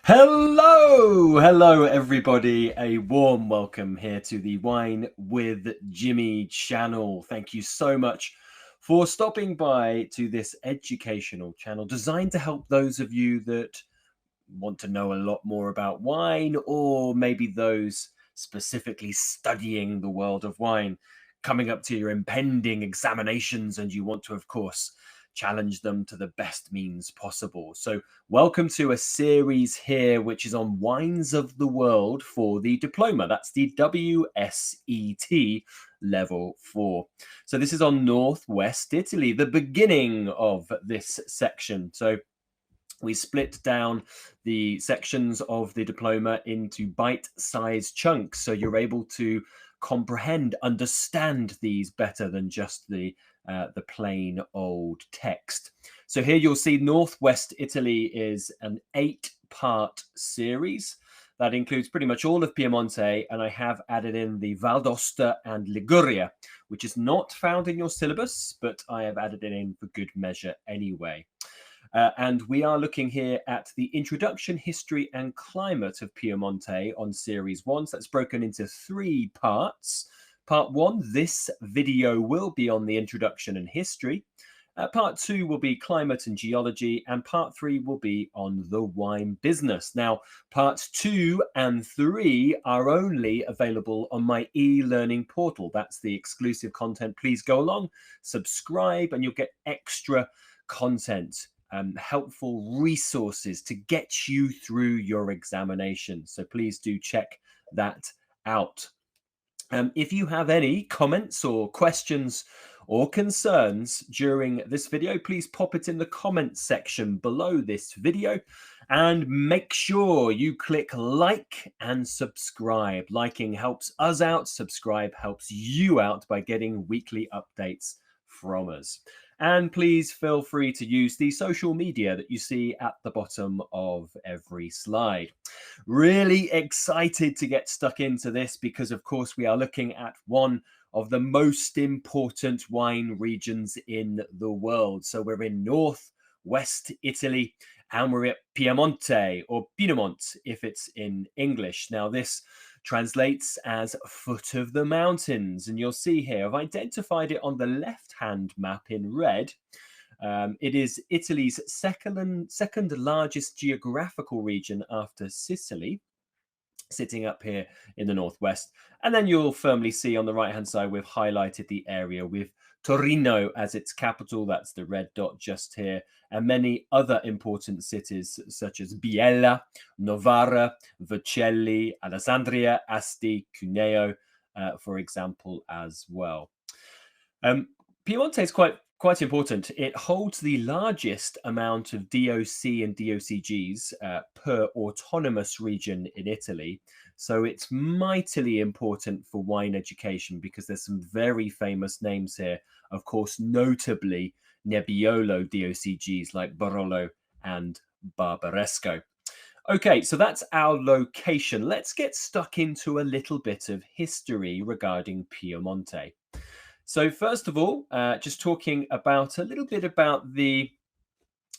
Hello, everybody. A warm welcome here to the Wine with Jimmy channel. Thank you so much for stopping by to this educational channel designed to help those of you that want to know a lot more about wine, or maybe those specifically studying the world of wine, coming up to your impending examinations, and you want to, of course, challenge them to the best means possible. So welcome to a series here which is on wines of the world for the diploma. That's the WSET level 4. So this is on Northwest Italy, the beginning of this section. So we split down the sections of the diploma into bite-sized chunks, so you're able to comprehend, understand these better than just the plain old text. So here you'll see Northwest Italy is an 8-part series that includes pretty much all of Piemonte, and I have added in the Val d'Aosta and Liguria, which is not found in your syllabus, but I have added it in for good measure anyway. And we are looking here at the introduction, history, and climate of Piemonte on series 1. So that's broken into 3 parts. Part 1, this video will be on the introduction and history. Part 2 will be climate and geology, and part 3 will be on the wine business. Now, parts 2 and 3 are only available on my e-learning portal. That's the exclusive content. Please go along, subscribe, and you'll get extra content. Helpful resources to get you through your examination. So please do check that out. If you have any comments or questions or concerns during this video, please pop it in the comments section below this video, and make sure you click like and subscribe. Liking helps us out, subscribe helps you out by getting weekly updates from us. And please feel free to use the social media that you see at the bottom of every slide. Really excited to get stuck into this because, of course, we are looking at one of the most important wine regions in the world. So we're in Northwest Italy, and we're at Piemonte, or Piemonte if it's in English. Now, this translates as foot of the mountains, and you'll see here I've identified it on the left-hand map in red. It is Italy's second largest geographical region after Sicily, sitting up here in the northwest. And then you'll firmly see on the right-hand side we've highlighted the area with Torino as its capital. That's the red dot just here, and many other important cities such as Biella, Novara, Vercelli, Alessandria, Asti, Cuneo, for example, as well. Piemonte is quite important. It holds the largest amount of DOC and DOCGs per autonomous region in Italy. So it's mightily important for wine education because there's some very famous names here. Of course, notably Nebbiolo DOCGs like Barolo and Barbaresco. Okay, so that's our location. Let's get stuck into a little bit of history regarding Piemonte. So first of all, just talking about a little bit about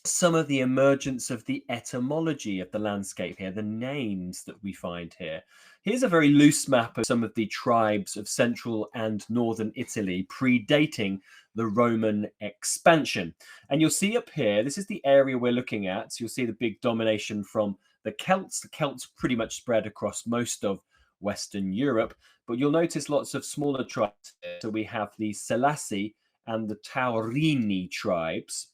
some of the emergence of the etymology of the landscape here, the names that we find here. Here's a very loose map of some of the tribes of central and northern Italy predating the Roman expansion. And you'll see up here, this is the area we're looking at. So you'll see the big domination from the Celts. The Celts pretty much spread across most of Western Europe, but you'll notice lots of smaller tribes here. So we have the Selassie and the Taurini tribes.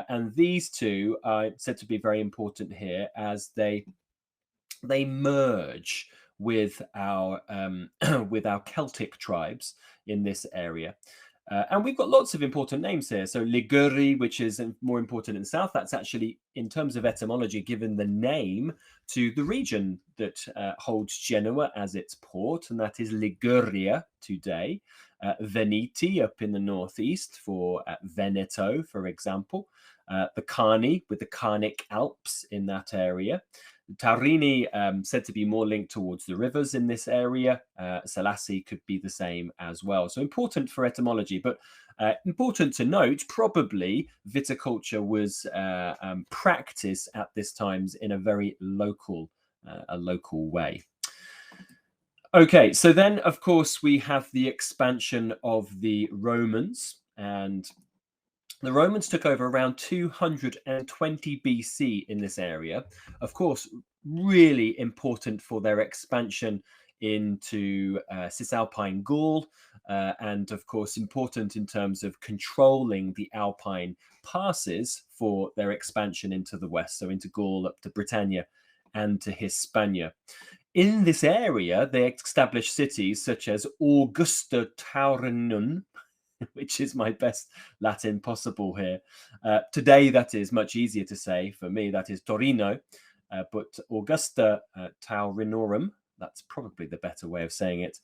And these two are said to be very important here as they merge with our with our Celtic tribes in this area. And we've got lots of important names here. So Liguri, which is more important in the south, that's actually, in terms of etymology, given the name to the region that holds Genoa as its port, and that is Liguria today. Veneti up in the northeast for Veneto, for example. The Carni with the Carnic Alps in that area. Taurini said to be more linked towards the rivers in this area. Selassie could be the same as well. So important for etymology. But Important to note, probably viticulture was practiced at this times in a very local way. Okay, so then, of course, we have the expansion of the Romans, and the Romans took over around 220 BC in this area. Of course, really important for their expansion into Cisalpine Gaul, and of course, important in terms of controlling the Alpine passes for their expansion into the west, so into Gaul, up to Britannia, and to Hispania. In this area, they established cities such as Augusta Taurinum, which is my best Latin possible here. Today, that is much easier to say for me. That is Torino, but Augusta Taurinorum, that's probably the better way of saying it,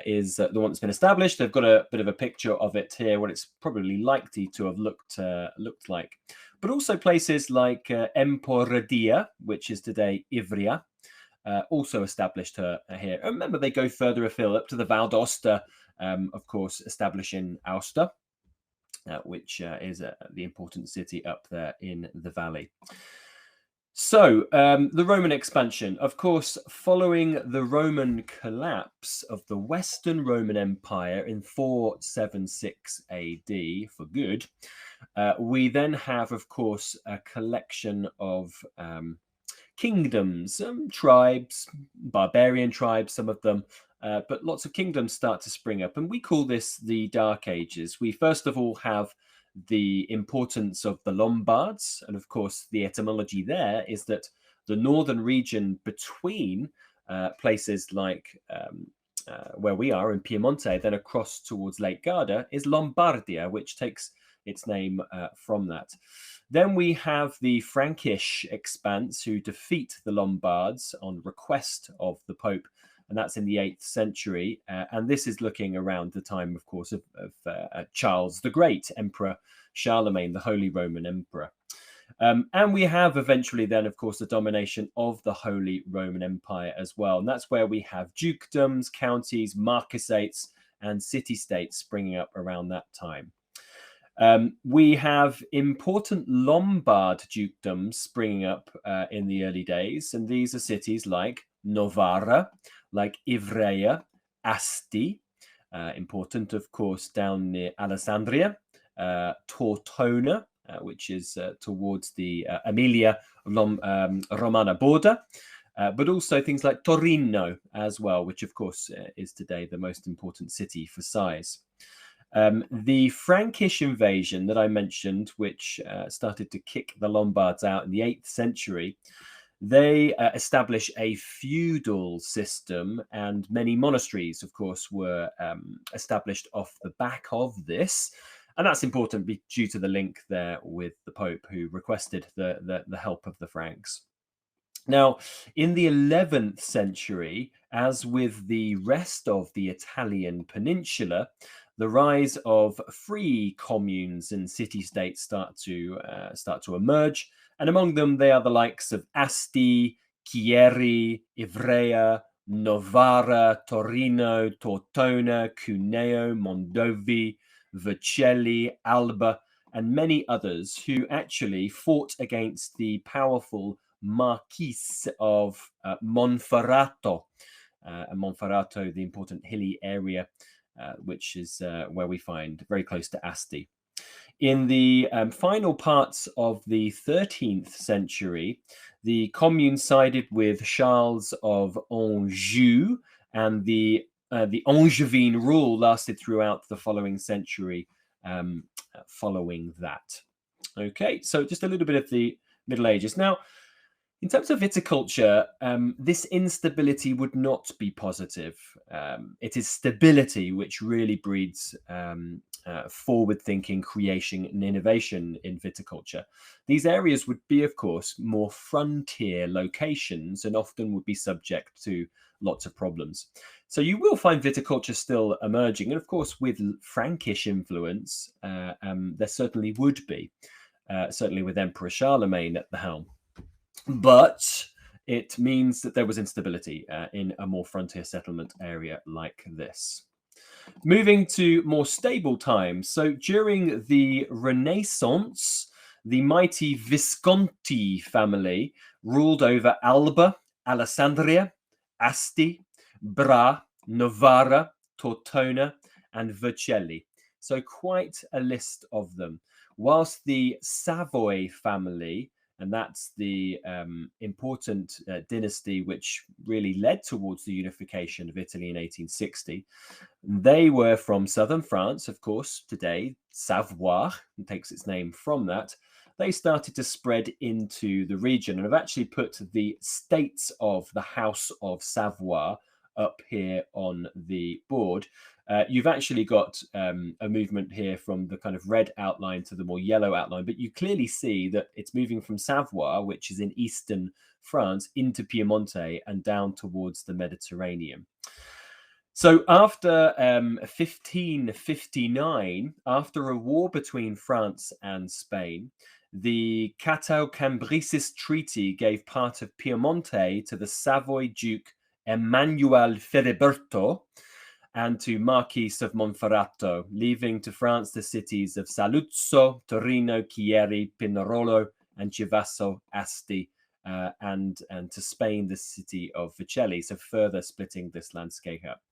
is the one that's been established. I've got a bit of a picture of it here, what it's probably likely to have looked like. But also places like Emporadia, which is today Ivrea, also established here. And remember, they go further afield up to the Val d'Aosta, of course, establishing Aosta, which is the important city up there in the valley. So the Roman expansion, of course, following the Roman collapse of the Western Roman Empire in 476 AD for good, we then have, of course, a collection of kingdoms, tribes, barbarian tribes, some of them, but lots of kingdoms start to spring up. And we call this the Dark Ages. We first of all have the importance of the Lombards. And of course, the etymology there is that the northern region between places like where we are in Piemonte, then across towards Lake Garda, is Lombardia, which takes its name from that. Then we have the Frankish expanse who defeat the Lombards on request of the Pope, and that's in the 8th century. And this is looking around the time, of course, of Charles the Great, Emperor Charlemagne, the Holy Roman Emperor. And we have eventually then, of course, the domination of the Holy Roman Empire as well. And that's where we have dukedoms, counties, marquisates, and city-states springing up around that time. We have important Lombard dukedoms springing up in the early days, and these are cities like Novara, like Ivrea, Asti, important, of course, down near Alessandria, Tortona, which is towards the Emilia Romana border, but also things like Torino as well, which, of course, is today the most important city for size. The Frankish invasion that I mentioned, which started to kick the Lombards out in the 8th century, they established a feudal system, and many monasteries, of course, were established off the back of this. And that's important due to the link there with the Pope, who requested the help of the Franks. Now, in the 11th century, as with the rest of the Italian peninsula, the rise of free communes and city-states start to emerge, and among them they are the likes of Asti, Chieri, Ivrea, Novara, Torino, Tortona, Cuneo, Mondovi, Vercelli, Alba, and many others who actually fought against the powerful Marquis of Monferrato. Monferrato, the important hilly area, which is where we find very close to Asti. In the final parts of the 13th century, the commune sided with Charles of Anjou, and the Angevin rule lasted throughout the following century following that. Okay, so just a little bit of the Middle Ages. Now, in terms of viticulture, this instability would not be positive. It is stability which really breeds forward-thinking, creation, and innovation in viticulture. These areas would be, of course, more frontier locations and often would be subject to lots of problems. So you will find viticulture still emerging. And of course, with Frankish influence, there certainly would be, certainly with Emperor Charlemagne at the helm. But it means that there was instability in a more frontier settlement area like this. Moving to more stable times. So during the Renaissance, the mighty Visconti family ruled over Alba, Alessandria, Asti, Bra, Novara, Tortona, and Vercelli. So quite a list of them. Whilst the Savoy family, and that's the important dynasty which really led towards the unification of Italy in 1860. They were from southern France, of course, today, Savoie, and takes its name from that. They started to spread into the region and have actually put the states of the House of Savoie up here on the board. You've actually got a movement here from the kind of red outline to the more yellow outline, but you clearly see that it's moving from Savoie, which is in eastern France, into Piemonte and down towards the Mediterranean. So after 1559, after a war between France and Spain, the Cateau-Cambrésis Treaty gave part of Piemonte to the Savoy Duke Emmanuel Feriberto and to Marquis of Monferrato, leaving to France the cities of Saluzzo, Torino, Chieri, Pinerolo, and Chivasso, Asti, and to Spain the city of Vercelli, so further splitting this landscape up.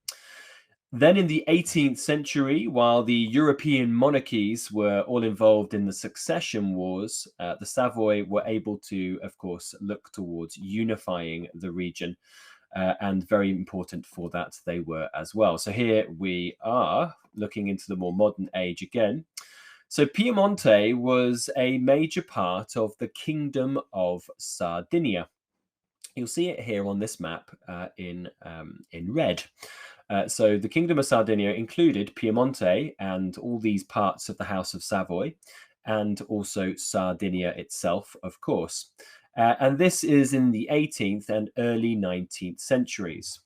Then in the 18th century, while the European monarchies were all involved in the succession wars, the Savoy were able to, of course, look towards unifying the region. And very important for that they were as well. So here we are looking into the more modern age again. So Piemonte was a major part of the Kingdom of Sardinia. You'll see it here on this map in red. So the Kingdom of Sardinia included Piemonte and all these parts of the House of Savoy, and also Sardinia itself, of course. And this is in the 18th and early 19th centuries.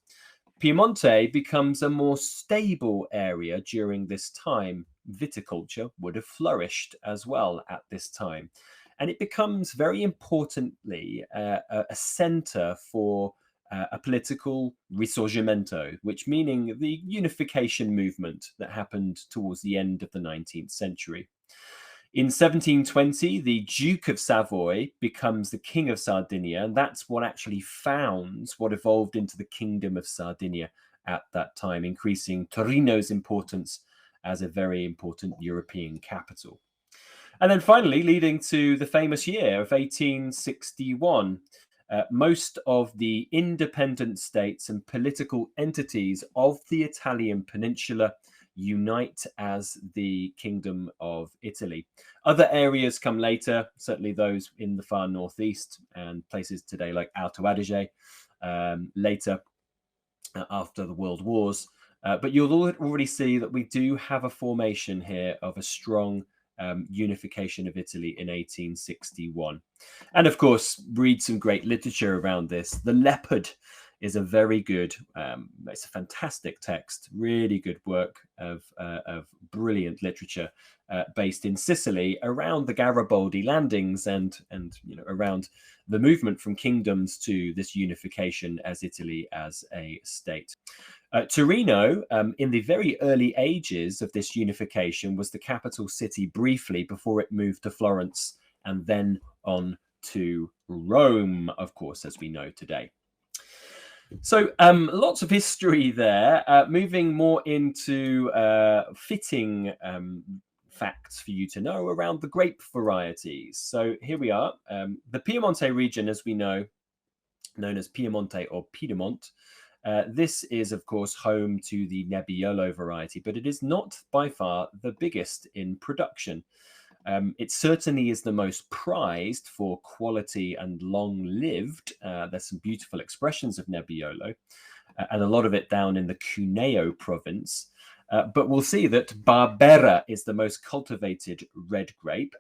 Piemonte becomes a more stable area during this time. Viticulture would have flourished as well at this time. And it becomes, very importantly, a center for a political risorgimento, which meaning the unification movement that happened towards the end of the 19th century. In 1720, the Duke of Savoy becomes the King of Sardinia, and that's what actually founds what evolved into the Kingdom of Sardinia at that time, increasing Torino's importance as a very important European capital. And then finally, leading to the famous year of 1861, most of the independent states and political entities of the Italian peninsula unite as the Kingdom of Italy. Other areas come later, certainly those in the far northeast and places today like Alto Adige, later after the World Wars. But you'll already see that we do have a formation here of a strong unification of Italy in 1861. And of course, read some great literature around this. The Leopard is a very good, it's a fantastic text, really good work of brilliant literature based in Sicily around the Garibaldi landings and around the movement from kingdoms to this unification as Italy as a state. Torino, in the very early ages of this unification, was the capital city briefly before it moved to Florence and then on to Rome, of course, as we know today. So lots of history there. Moving more into fitting facts for you to know around the grape varieties. So here we are. The Piemonte region, as we know, known as Piemonte or Piedmont, this is, of course, home to the Nebbiolo variety, but it is not by far the biggest in production. It certainly is the most prized for quality and long-lived. There's some beautiful expressions of Nebbiolo, and a lot of it down in the Cuneo province. But we'll see that Barbera is the most cultivated red grape.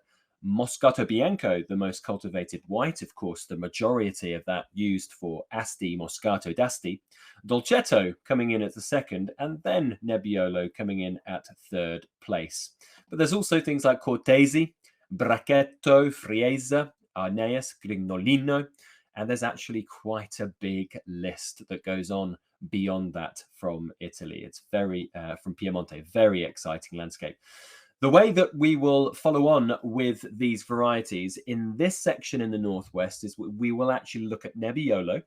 Moscato Bianco, the most cultivated white, of course, the majority of that used for Asti, Moscato d'Asti. Dolcetto coming in at the second, and then Nebbiolo coming in at third place. But there's also things like Cortesi, Bracchetto, Friesa, Arneas, Grignolino, and there's actually quite a big list that goes on beyond that from Italy. It's very, from Piemonte, very exciting landscape. The way that we will follow on with these varieties in this section in the Northwest is we will actually look at Nebbiolo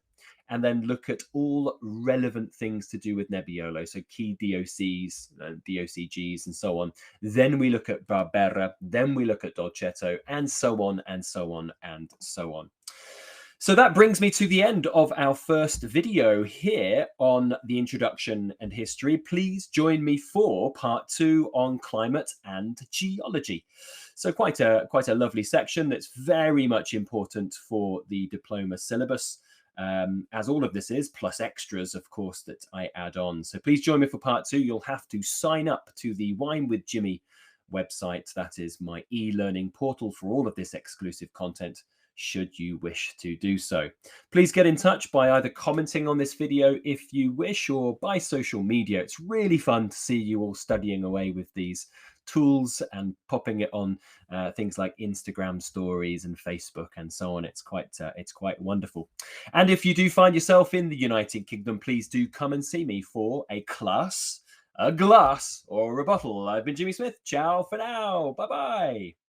and then look at all relevant things to do with Nebbiolo, so key DOCs, DOCGs, and so on. Then we look at Barbera, then we look at Dolcetto, and so on, and so on, and so on. So that brings me to the end of our first video here on the introduction and history. Please join me for part 2 on climate and geology. So quite a lovely section that's very much important for the diploma syllabus, as all of this is, plus extras, of course, that I add on. So please join me for part 2. You'll have to sign up to the Wine with Jimmy website. That is my e-learning portal for all of this exclusive content, should you wish to do so. Please get in touch by either commenting on this video if you wish, or by social media. It's really fun to see you all studying away with these tools and popping it on things like Instagram stories and Facebook and so on. It's quite wonderful. And if you do find yourself in the United Kingdom, please do come and see me for a class, a glass, or a bottle. I've been Jimmy Smith. Ciao for now. Bye bye.